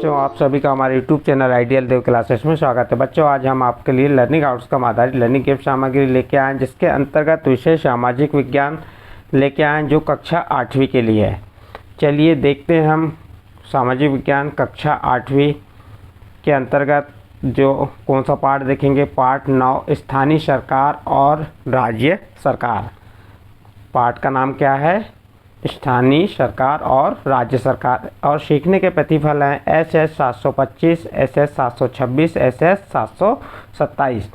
बच्चों, आप सभी का हमारे यूट्यूब चैनल आइडियल देव क्लासेस में स्वागत है। बच्चों, आज हम आपके लिए लर्निंग आउटकम आधारित लर्निंग एप सामग्री लेके आए हैं, जिसके अंतर्गत विषय सामाजिक विज्ञान लेके आए हैं, जो कक्षा 8वीं के लिए है। चलिए देखते हैं हम सामाजिक विज्ञान कक्षा 8वीं के अंतर्गत जो कौन सा पाठ देखेंगे। पाठ 9, स्थानीय सरकार और राज्य सरकार। पाठ का नाम क्या है? स्थानीय सरकार और राज्य सरकार। और सीखने के प्रतिफल हैं SS 725, SS 726, SS 727।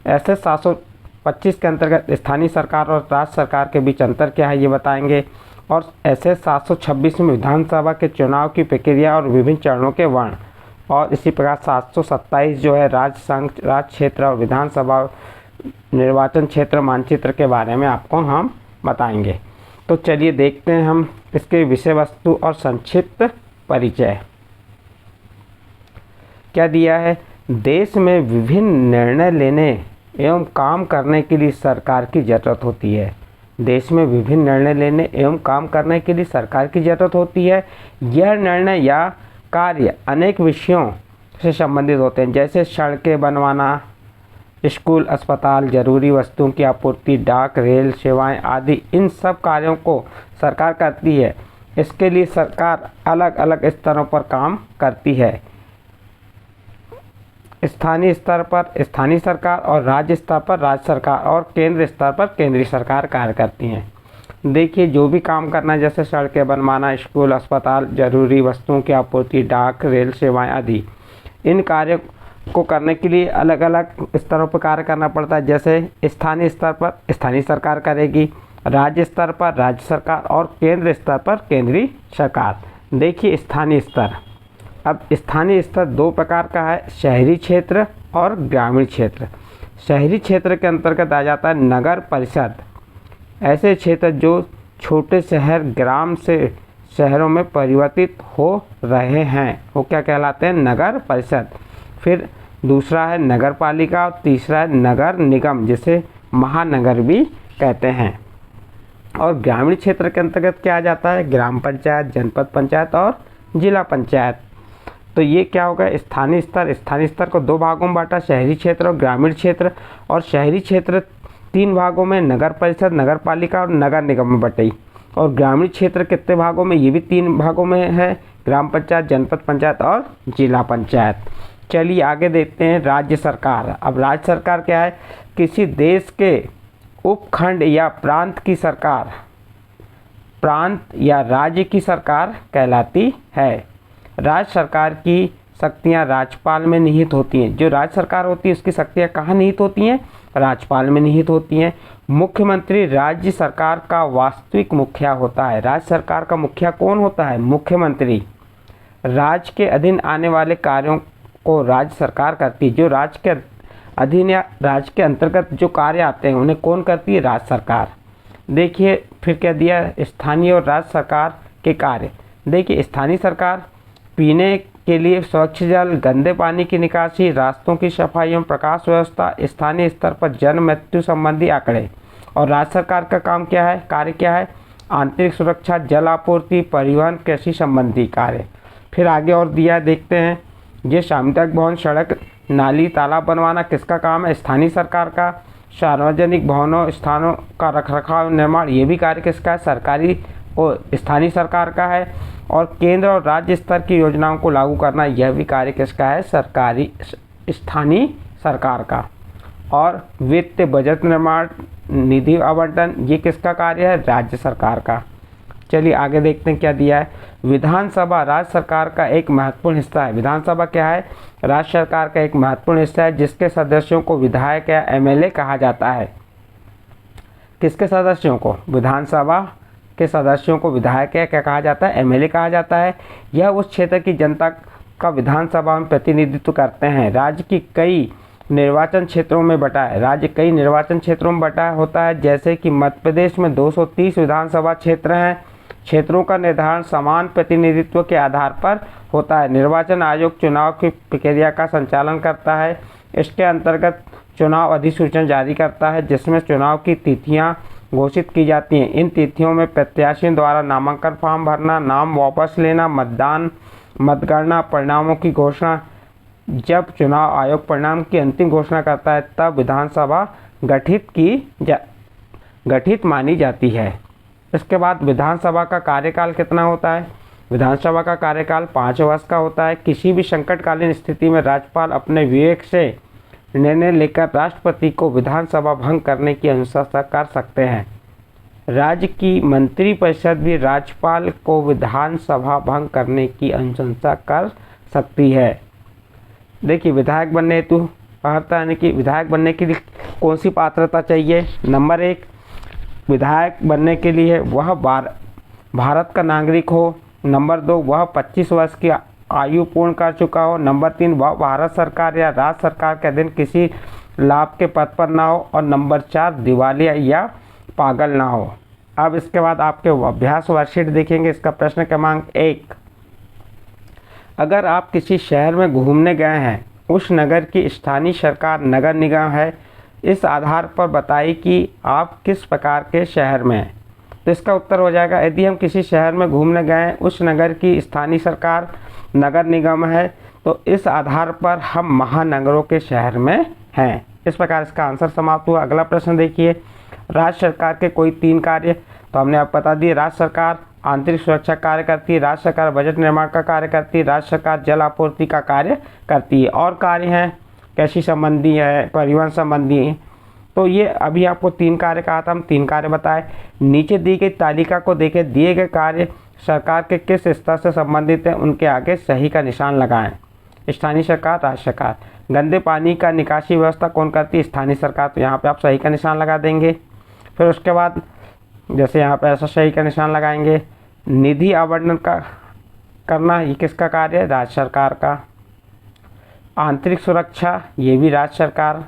SS 725 के अंतर्गत स्थानीय सरकार और राज्य सरकार के बीच अंतर क्या है ये बताएंगे। और SS 726 में विधानसभा के चुनाव की प्रक्रिया और विभिन्न चरणों के वर्ण। और इसी प्रकार 727 जो है राज्य संघ, राज्य क्षेत्र और विधानसभा निर्वाचन क्षेत्र मानचित्र के बारे में आपको हम बताएंगे। तो चलिए देखते हैं हम इसके विषय वस्तु और संक्षिप्त परिचय। क्या दिया है? देश में विभिन्न निर्णय लेने एवं काम करने के लिए सरकार की ज़रूरत होती है। देश में विभिन्न निर्णय लेने एवं काम करने के लिए सरकार की ज़रूरत होती है। यह निर्णय या कार्य अनेक विषयों से संबंधित होते हैं, जैसे सड़कें बनवाना, स्कूल, अस्पताल, जरूरी वस्तुओं की आपूर्ति, डाक, रेल सेवाएं आदि। इन सब कार्यों को सरकार करती है। इसके लिए सरकार अलग अलग स्तरों पर काम करती है। स्थानीय स्तर पर स्थानीय सरकार और राज्य स्तर पर राज्य सरकार और केंद्र स्तर पर केंद्रीय सरकार कार्य करती हैं। देखिए, जो भी काम करना है, जैसे सड़कें बनवाना, स्कूल, अस्पताल, जरूरी वस्तुओं की आपूर्ति, डाक, रेल सेवाएं आदि, इन कार्यों को करने के लिए अलग अलग स्तरों पर कार्य करना पड़ता है। जैसे स्थानीय स्तर पर स्थानीय सरकार करेगी, राज्य स्तर पर राज्य सरकार और केंद्र स्तर पर केंद्रीय सरकार। देखिए स्थानीय स्तर। अब स्थानीय स्तर दो प्रकार का है, शहरी क्षेत्र और ग्रामीण क्षेत्र। शहरी क्षेत्र के अंतर्गत आ जाता है नगर परिषद। ऐसे क्षेत्र जो छोटे शहर, ग्राम से शहरों में परिवर्तित हो रहे हैं, वो क्या कहलाते हैं? नगर परिषद। फिर दूसरा है नगर पालिका और तीसरा है नगर निगम, जिसे महानगर भी कहते हैं। और ग्रामीण क्षेत्र के अंतर्गत क्या आ जाता है? ग्राम पंचायत, जनपद पंचायत और जिला पंचायत। तो ये क्या होगा? स्थानीय स्तर। स्थानीय स्तर को दो भागों में बांटा, शहरी क्षेत्र और ग्रामीण क्षेत्र। और शहरी क्षेत्र 3 भागों में, नगर परिषद, नगर पालिका और नगर निगम में बटी। और ग्रामीण क्षेत्र कितने भागों में? ये भी 3 भागों में है, ग्राम पंचायत, जनपद पंचायत और जिला पंचायत। चलिए आगे देखते हैं राज्य सरकार। अब राज्य सरकार क्या है? किसी देश के उपखंड या प्रांत की सरकार, प्रांत या राज्य की सरकार कहलाती है। राज्य सरकार की शक्तियां राज्यपाल में निहित होती हैं। जो राज्य सरकार होती है उसकी शक्तियां कहाँ निहित होती हैं? राज्यपाल में निहित होती हैं। मुख्यमंत्री राज्य सरकार का वास्तविक मुखिया होता है। राज्य सरकार का मुखिया कौन होता है? मुख्यमंत्री। राज्य के अधीन आने वाले कार्यों को राज्य सरकार करती है। जो राज्य के अधीन या राज्य के अंतर्गत जो कार्य आते हैं उन्हें कौन करती है? राज्य सरकार। देखिए फिर क्या दिया? स्थानीय और राज्य सरकार के कार्य। देखिए स्थानीय सरकार पीने के लिए स्वच्छ जल, गंदे पानी की निकासी, रास्तों की सफाई एवं प्रकाश व्यवस्था, स्थानीय स्तर पर जन्म मृत्यु संबंधी आंकड़े। और राज्य सरकार का काम क्या है? कार्य क्या है? आंतरिक सुरक्षा, जल आपूर्ति, परिवहन, कृषि संबंधी कार्य। फिर आगे और दिया, देखते हैं। ये सामुदायिक भवन, सड़क, नाली, तालाब बनवाना किसका काम है? स्थानीय सरकार का। सार्वजनिक भवनों, स्थानों का रखरखाव, निर्माण, ये भी कार्य किसका है? सरकारी और स्थानीय सरकार का है। और केंद्र और राज्य स्तर की योजनाओं को लागू करना, यह भी कार्य किसका है? सरकारी स्थानीय सरकार का। और वित्त, बजट निर्माण, निधि आवंटन, ये किसका कार्य है? राज्य सरकार का। चलिए आगे देखते हैं क्या दिया है। विधानसभा राज्य सरकार का एक महत्वपूर्ण हिस्सा है। विधानसभा क्या है? राज्य सरकार का एक महत्वपूर्ण हिस्सा है, जिसके सदस्यों को विधायक या MLA कहा जाता है। किसके सदस्यों को? विधानसभा के सदस्यों को विधायक या क्या कहा जाता है? MLA कहा जाता है। यह उस क्षेत्र की जनता का विधानसभा में प्रतिनिधित्व करते हैं। राज्य की कई निर्वाचन क्षेत्रों में बटा है। राज्य कई निर्वाचन क्षेत्रों में बटा होता है, जैसे कि मध्य प्रदेश में 230 विधानसभा क्षेत्र हैं। क्षेत्रों का निर्धारण समान प्रतिनिधित्व के आधार पर होता है। निर्वाचन आयोग चुनाव की प्रक्रिया का संचालन करता है। इसके अंतर्गत चुनाव अधिसूचना जारी करता है, जिसमें चुनाव की तिथियां घोषित की जाती हैं। इन तिथियों में प्रत्याशियों द्वारा नामांकन फॉर्म भरना, नाम वापस लेना, मतदान मतगणना परिणामों की घोषणा, जब चुनाव आयोग परिणाम की अंतिम घोषणा करता है तब विधानसभा गठित मानी जाती है। इसके बाद विधानसभा का कार्यकाल कितना होता है? विधानसभा का कार्यकाल 5 वर्ष का होता है। किसी भी संकटकालीन स्थिति में राज्यपाल अपने विवेक से निर्णय लेकर राष्ट्रपति को विधानसभा भंग करने की अनुशंसा कर सकते हैं। राज्य की मंत्रिपरिषद भी राज्यपाल को विधानसभा भंग करने की अनुशंसा कर सकती है। देखिए, विधायक बनने हेतु पात्रता, यानी कि विधायक बनने के लिए कौन सी पात्रता चाहिए? नंबर 1, विधायक बनने के लिए वह भारत का नागरिक हो। नंबर 2, वह 25 वर्ष की आयु पूर्ण कर चुका हो। नंबर 3, वह भारत सरकार या राज्य सरकार के अधीन किसी लाभ के पद पर ना हो। और नंबर 4, दिवालिया या पागल ना हो। अब इसके बाद आपके अभ्यास वर्कशीट देखेंगे। इसका प्रश्न क्रमांक 1, अगर आप किसी शहर में घूमने गए हैं, उस नगर की स्थानीय सरकार नगर निगम है, इस आधार पर बताइए कि आप किस प्रकार के शहर में हैं। तो इसका उत्तर हो जाएगा, यदि हम किसी शहर में घूमने गए हैं, उस नगर की स्थानीय सरकार नगर निगम है, तो इस आधार पर हम महानगरों के शहर में हैं। इस प्रकार इसका आंसर समाप्त हुआ। अगला प्रश्न देखिए, राज्य सरकार के कोई 3 कार्य, तो हमने आपको बता दिए। राज्य सरकार आंतरिक सुरक्षा कार्य करती है, राज्य सरकार बजट निर्माण का कार्य करती है, राज्य सरकार जल आपूर्ति का कार्य करती है। और कार्य हैं कृषि संबंधी है, परिवहन संबंधी है। तो ये अभी आपको 3 कार्य कहा था, हम 3 कार्य बताए। नीचे दी गई तालिका को देखें, दिए गए कार्य सरकार के किस स्तर से संबंधित है, उनके आगे सही का निशान लगाएं। स्थानीय सरकार, राज्य सरकार। गंदे पानी का निकासी व्यवस्था कौन करती है? स्थानीय सरकार। तो यहाँ पे आप सही का निशान लगा देंगे। फिर उसके बाद जैसे यहाँ पे ऐसा सही का निशान लगाएंगे। निधि आवंटन करना, ये किसका कार्य है? राज्य सरकार का। आंतरिक सुरक्षा, ये भी राज्य सरकार,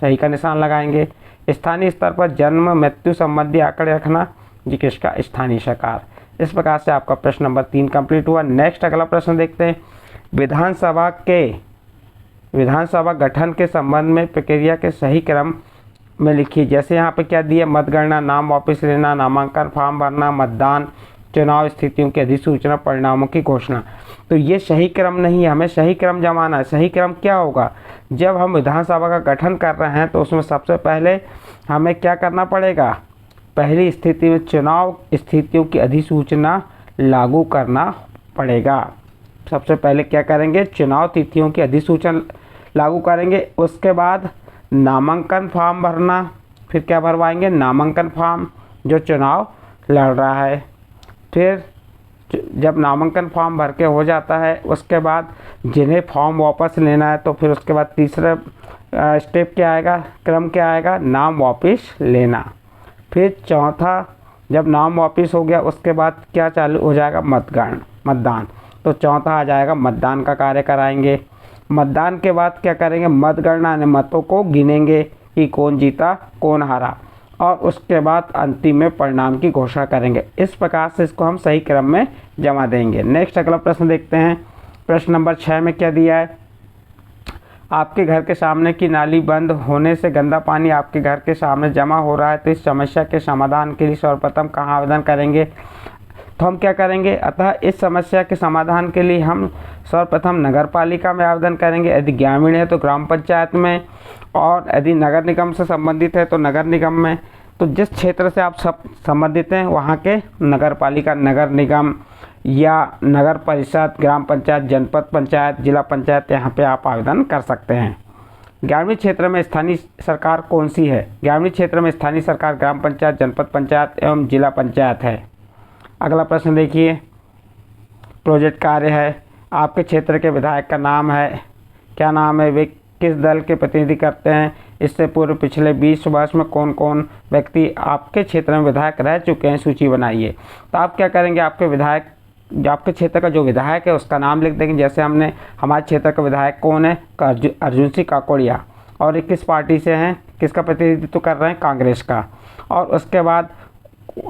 सही का निशान लगाएंगे। स्थानीय स्तर पर जन्म मृत्यु संबंधी आंकड़े रखना, ये किसका? स्थानीय सरकार। इस प्रकार से आपका प्रश्न नंबर 3 कंप्लीट हुआ। नेक्स्ट अगला प्रश्न देखते हैं। विधानसभा गठन के संबंध में प्रक्रिया के सही क्रम में लिखिए। जैसे यहाँ पे क्या दिया? मतगणना, नाम वापस लेना, नामांकन फॉर्म भरना, मतदान, चुनाव स्थितियों की अधिसूचना, परिणामों की घोषणा। तो ये सही क्रम नहीं है, हमें सही क्रम जमाना है। सही क्रम क्या होगा? जब हम विधानसभा का गठन कर रहे हैं तो उसमें सबसे पहले हमें क्या करना पड़ेगा? पहली स्थिति में चुनाव स्थितियों की अधिसूचना लागू करना पड़ेगा। सबसे पहले क्या करेंगे? चुनाव तिथियों की अधिसूचना लागू करेंगे। उसके बाद नामांकन फॉर्म भरना, फिर क्या भरवाएंगे? नामांकन फॉर्म, जो चुनाव लड़ रहा है। फिर जब नामांकन फॉर्म भर के हो जाता है, उसके बाद जिन्हें फॉर्म वापस लेना है, तो फिर उसके बाद तीसरा स्टेप क्या आएगा? क्रम क्या आएगा? नाम वापस लेना। फिर चौथा, जब नाम वापस हो गया उसके बाद क्या चालू हो जाएगा? मतदान। तो चौथा आ जाएगा मतदान का कार्य कराएंगे। मतदान के बाद क्या करेंगे? मतगणना ने मतों को गिनेंगे कि कौन जीता कौन हारा, और उसके बाद अंतिम में परिणाम की घोषणा करेंगे। इस प्रकार से इसको हम सही क्रम में जमा देंगे। नेक्स्ट अगला प्रश्न देखते हैं। प्रश्न नंबर 6 में क्या दिया है? आपके घर के सामने की नाली बंद होने से गंदा पानी आपके घर के सामने जमा हो रहा है, तो इस समस्या के समाधान के लिए सर्वप्रथम कहाँ आवेदन करेंगे? तो हम क्या करेंगे? अतः इस समस्या के समाधान के लिए हम सर्वप्रथम नगर पालिका में आवेदन करेंगे। यदि ग्रामीण है तो ग्राम पंचायत में, और यदि नगर निगम से संबंधित है तो नगर निगम में। तो जिस क्षेत्र से आप सब संबंधित हैं वहाँ के नगर पालिका, नगर निगम या नगर परिषद, ग्राम पंचायत, जनपद पंचायत, जिला पंचायत, यहाँ पे आप आवेदन कर सकते हैं। ग्रामीण क्षेत्र में स्थानीय सरकार कौन सी है? ग्रामीण क्षेत्र में स्थानीय सरकार ग्राम पंचायत, जनपद पंचायत एवं जिला पंचायत है। अगला प्रश्न देखिए, प्रोजेक्ट कार्य है। आपके क्षेत्र के विधायक का नाम है, क्या नाम है, वे किस दल के प्रतिनिधि करते हैं? इससे पूर्व पिछले 20 वर्ष में कौन कौन व्यक्ति आपके क्षेत्र में विधायक रह चुके हैं, सूची बनाइए। तो आप क्या करेंगे? आपके क्षेत्र का जो विधायक है उसका नाम लिख देंगे। जैसे हमारे क्षेत्र का विधायक कौन है? अर्जुन सिंह काकोड़िया, और ये किस पार्टी से हैं, किसका प्रतिनिधित्व कर रहे हैं? कांग्रेस का। और उसके बाद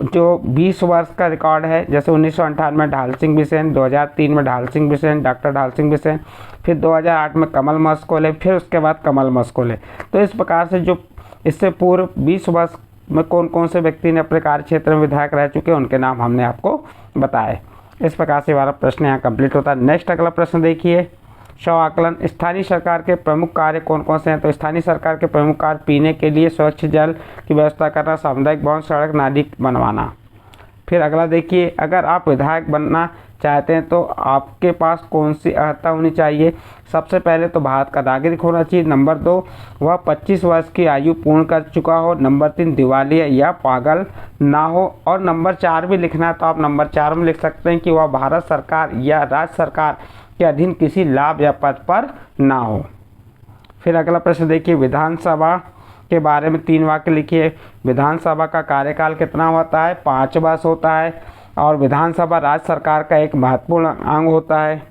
जो 20 वर्ष का रिकॉर्ड है, जैसे 1998 में ढाल सिंह बिसेन, 2003 में ढाल सिंह बिसेन, डॉक्टर ढाल सिंह बिसेन, फिर 2008 में कमल मस्कोले, फिर उसके बाद कमल मस्कोले। तो इस प्रकार से जो इससे पूर्व 20 वर्ष में कौन कौन से व्यक्ति ने अपने कार्य क्षेत्र में विधायक रह चुके हैं उनके नाम हमने आपको बताए। इस प्रकार से हमारा प्रश्न यहाँ कंप्लीट होता है। नेक्स्ट अगला प्रश्न देखिए, स्व आकलन। स्थानीय सरकार के प्रमुख कार्य कौन कौन से हैं? तो स्थानीय सरकार के प्रमुख कार्य पीने के लिए स्वच्छ जल की व्यवस्था करना, सामुदायिक भवन, सड़क, नाली बनवाना। फिर अगला देखिए, अगर आप विधायक बनना चाहते हैं तो आपके पास कौन सी अर्हता होनी चाहिए? सबसे पहले तो भारत का नागरिक होना चाहिए। नंबर 2, वह 25 वर्ष की आयु पूर्ण कर चुका हो। नंबर 3, दिवालिया या पागल ना हो। और नंबर 4 भी लिखना है तो आप नंबर 4 में लिख सकते हैं कि वह भारत सरकार या राज्य सरकार के अधीन किसी लाभ या पद पर ना हो। फिर अगला प्रश्न देखिए, विधानसभा के बारे में 3 वाक्य लिखिए। विधानसभा का कार्यकाल कितना होता है? 5 वर्ष होता है। और विधानसभा राज्य सरकार का एक महत्वपूर्ण अंग होता है।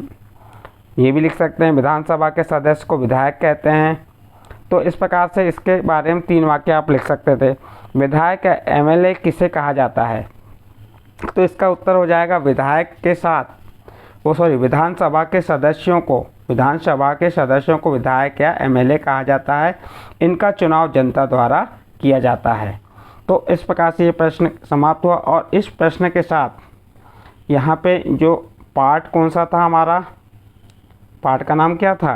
ये भी लिख सकते हैं, विधानसभा के सदस्य को विधायक कहते हैं। तो इस प्रकार से इसके बारे में 3 वाक्य आप लिख सकते थे। विधायक या एमएलए किसे कहा जाता है? तो इसका उत्तर हो जाएगा विधायक के साथ विधानसभा के सदस्यों को विधायक या एमएलए कहा जाता है। इनका चुनाव जनता द्वारा किया जाता है। तो इस प्रकार से ये प्रश्न समाप्त हुआ। और इस प्रश्न के साथ यहाँ पे जो पार्ट कौन सा था हमारा, पार्ट का नाम क्या था?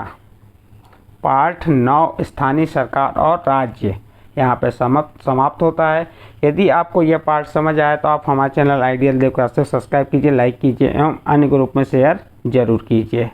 पार्ट 9 स्थानीय सरकार और राज्य यहाँ पे समाप्त होता है। यदि आपको यह पार्ट समझ आया तो आप हमारे चैनल आइडियल देव क्लासेस सब्सक्राइब कीजिए, लाइक कीजिए एवं अन्य ग्रुप में शेयर जरूर कीजिए।